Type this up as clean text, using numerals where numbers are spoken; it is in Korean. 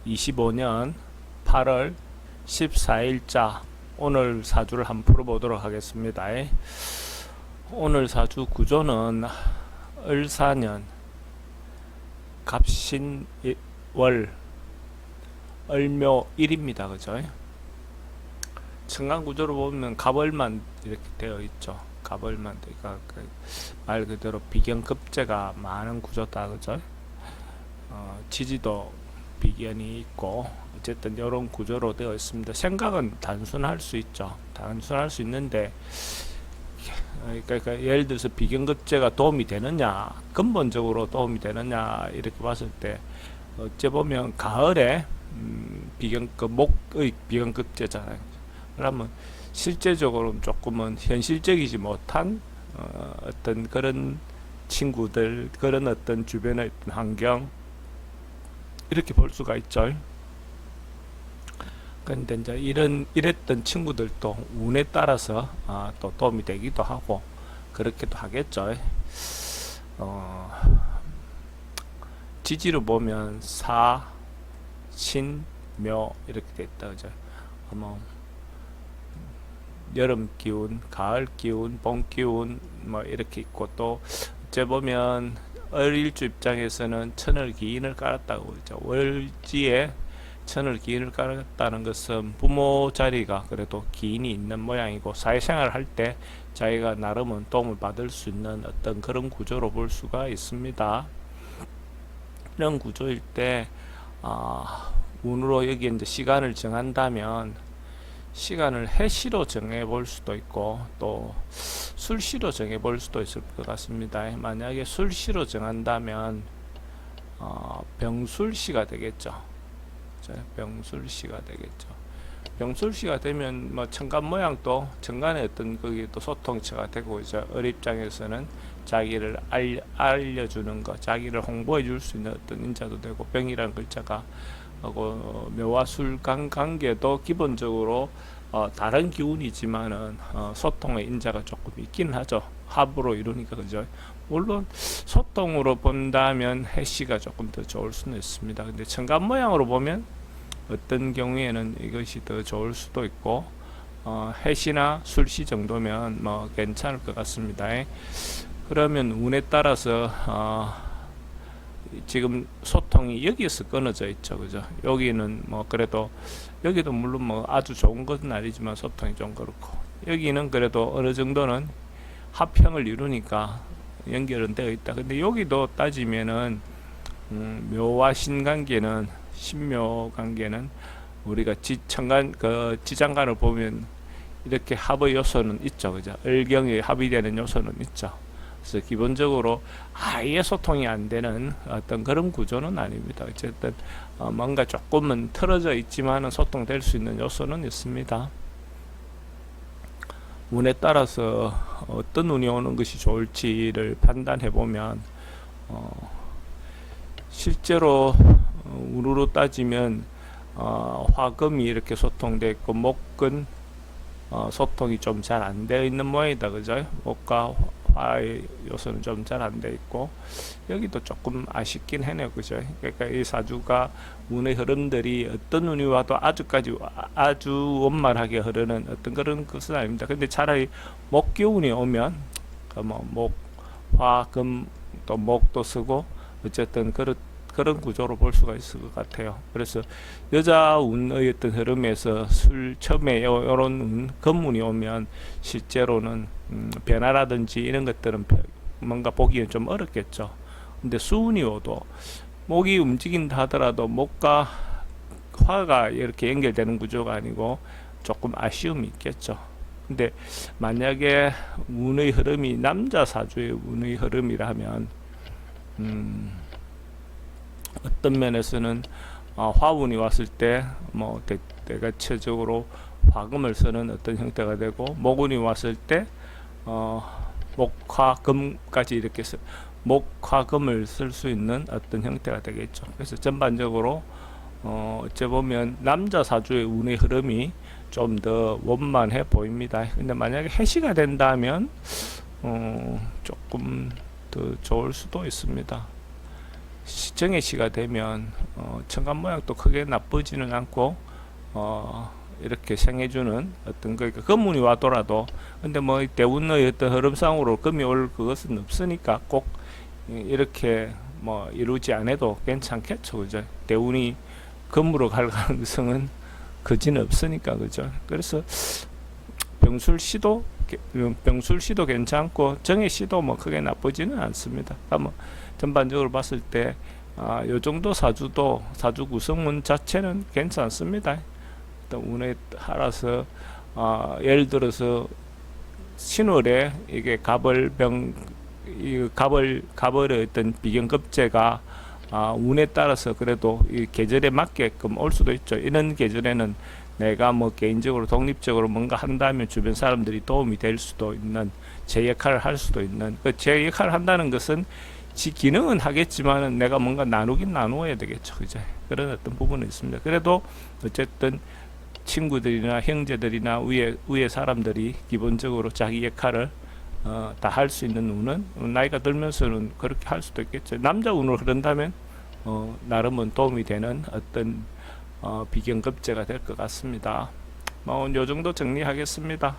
2025년 8월 14일자 오늘 사주를 한번 풀어보도록 하겠습니다. 오늘 사주 구조는 을사년 갑신월 을묘일입니다. 그죠? 천간 구조로 보면 갑을만 이렇게 되어 있죠. 갑을만, 그러니까 말 그대로 비견급제가 많은 구조다. 그죠? 지지도 비견이 있고 어쨌든 이런 구조로 되어 있습니다. 생각은 단순할 수 있죠. 단순할 수 있는데 그러니까 예를 들어서 비견급제가 도움이 되느냐, 근본적으로 도움이 되느냐 이렇게 봤을 때 어째 보면 가을에 목의 비견급제잖아요. 그러면 실제적으로는 조금은 현실적이지 못한 어떤 그런 친구들, 그런 어떤 주변의 어떤 환경 이렇게 볼 수가 있죠. 근데 이제 이랬던 친구들도 운에 따라서 또 도움이 되기도 하고 그렇기도 하겠죠. 지지로 보면 사, 신, 묘 이렇게 돼 있다. 그죠? 여름 기운, 가을 기운, 봄 기운 뭐 이렇게 있고 또 어째 보면 을일주 입장에서는 천을 기인을 깔았다고 그러죠. 월지에 천을 기인을 깔았다는 것은 부모 자리가 그래도 기인이 있는 모양이고 사회생활을 할 때 자기가 나름은 도움을 받을 수 있는 어떤 그런 구조로 볼 수가 있습니다. 이런 구조일 때 운으로 여기 이제 시간을 정한다면 시간을 해시로 정해 볼 수도 있고 또 술시로 정해 볼 수도 있을 것 같습니다. 만약에 술시로 정한다면 병술시가 되겠죠. 병술시가 되겠죠. 병술시가 되면 뭐 천간 모양도 천간의 어떤 거기 또 소통체가 되고 이제 을 입장에서는 자기를 알려주는 것, 자기를 홍보해 줄 수 있는 어떤 인자도 되고 병이라는 글자가 하고 묘와 술 관계도 기본적으로 다른 기운이지만은 소통의 인자가 조금 있긴 하죠. 합으로 이루니까. 그죠? 물론 소통으로 본다면 해시가 조금 더 좋을 수는 있습니다. 근데 천간 모양으로 보면 어떤 경우에는 이것이 더 좋을 수도 있고 해시나 술시 정도면 뭐 괜찮을 것 같습니다. 그러면 운에 따라서 지금 소통이 여기에서 끊어져 있죠. 그죠? 여기는 뭐 그래도 여기도 물론 뭐 아주 좋은 것은 아니지만 소통이 좀 그렇고 여기는 그래도 어느 정도는 합평을 이루니까 연결은 되어 있다. 근데 여기도 따지면은 묘와 신 관계는 신묘 관계는 우리가 지천간 지장간을 보면 이렇게 합의 요소는 있죠. 그죠? 을경에 합이 되는 요소는 있죠. 그래서 기본적으로 아예 소통이 안 되는 어떤 그런 구조는 아닙니다. 어쨌든 뭔가 조금은 틀어져 있지만 소통될 수 있는 요소는 있습니다. 운에 따라서 어떤 운이 오는 것이 좋을지를 판단해 보면 실제로 운으로 따지면 화금이 이렇게 소통되어 있고 목은 소통이 좀 잘 안 되어 있는 모양이다. 그죠? 목과 화의 요소는 좀 잘 안 되어 있고 여기도 조금 아쉽긴 해요. 그죠? 그러니까 이 사주가 운의 흐름들이 어떤 운이 와도 아주 원만하게 흐르는 어떤 그런 것은 아닙니다. 근데 차라리 목기운이 오면 목, 화, 금 또 목도 쓰고 어쨌든 그런 구조로 볼 수가 있을 것 같아요. 그래서 여자 운의 어떤 흐름에서 처음에 이런 운, 금운이 오면 실제로는 변화라든지 이런 것들은 뭔가 보기는 좀 어렵겠죠. 근데 수운이 오도 목이 움직인다 하더라도 목과 화가 이렇게 연결되는 구조가 아니고 조금 아쉬움이 있겠죠. 근데 만약에 운의 흐름이 남자 사주의 운의 흐름이라면 어떤 면에서는 화운이 왔을 때 뭐 대체적으로 화금을 쓰는 어떤 형태가 되고 목운이 왔을 때 목화금까지 이렇게 목화금을 쓸 수 있는 어떤 형태가 되겠죠. 그래서 전반적으로 어째 보면 남자 사주의 운의 흐름이 좀 더 원만해 보입니다. 근데 만약에 해시가 된다면 조금 더 좋을 수도 있습니다. 정해시가 되면 천간 모양도 크게 나쁘지는 않고 이렇게 생해주는 어떤 그러니까 금운이 와더라도 근데 뭐 대운의 어떤 흐름상으로 금이 올 그것은 없으니까 꼭 이렇게 뭐 이루지 않아도 괜찮겠죠, 그죠? 대운이 금으로 갈 가능성은 거진 없으니까, 그죠? 그래서 병술시도 괜찮고 정해시도 뭐 크게 나쁘지는 않습니다. 뭐 전반적으로 봤을 때 요 정도 사주 구성운 자체는 괜찮습니다. 또 운에 따라서 예를 들어서 신월에 이게 갑을의 어떤 비견급제가 운에 따라서 그래도 이 계절에 맞게끔 올 수도 있죠. 이런 계절에는 내가 뭐 개인적으로 독립적으로 뭔가 한다면 주변 사람들이 도움이 될 수도 있는 제 역할을 할 수도 있는 제 역할을 한다는 것은 지 기능은 하겠지만은 내가 뭔가 나누긴 나누어야 되겠죠, 그죠? 그런 어떤 부분은 있습니다. 그래도 어쨌든 친구들이나 형제들이나 위에 사람들이 기본적으로 자기 역할을 다 할 수 있는 운은 나이가 들면서는 그렇게 할 수도 있겠죠. 남자 운으로 그런다면 나름은 도움이 되는 어떤 비견급제가 될 것 같습니다. 뭐 요 정도 정리하겠습니다.